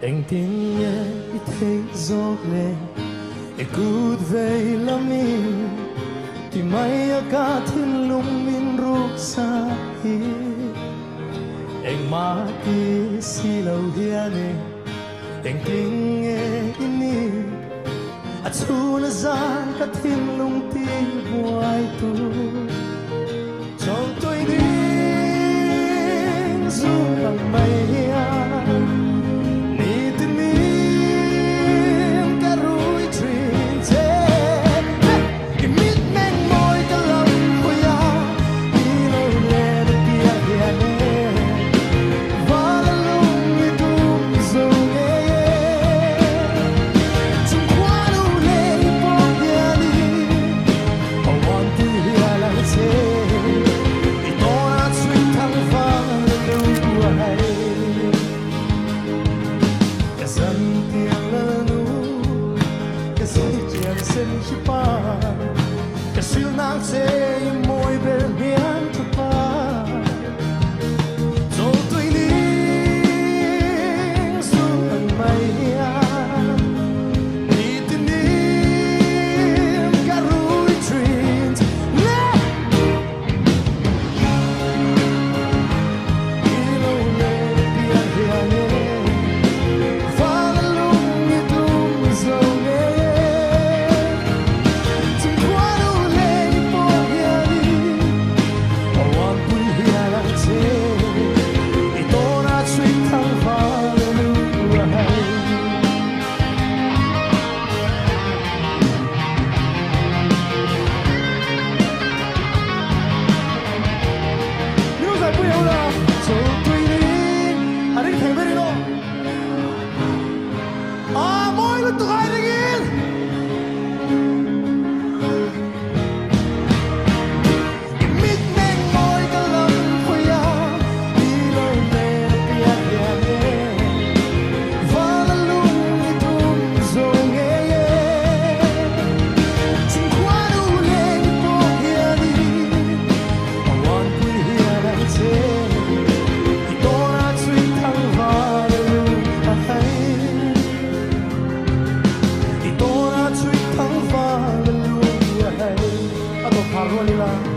Anh tiếng nghe ít thấy gió lên Anh cút về làm mình Thì mày ở cả thiên lung min rút xa hi Anh mà đi xì lâu hiền Anh tiếng nghe ini At su na gian cả thiên lung tim hoài tu Trong tôi đi dù bằng mây Cái siêu nắng sẽ môi bên miền thu pa rồi tôi đi xuống tận mây đi tìm cả núi truyền đi lâu lên biển hiền và lung như tung dầu tôi ai đi in mít men môi cả lòng khơi đi lời về kia kia và là lúc đi tung rồi nghe chính qua đủ lên phố kia đi hoàn quy here lại thế thì tôi đã suy thăng vào lúc hay Hallelujah, ako parwalila.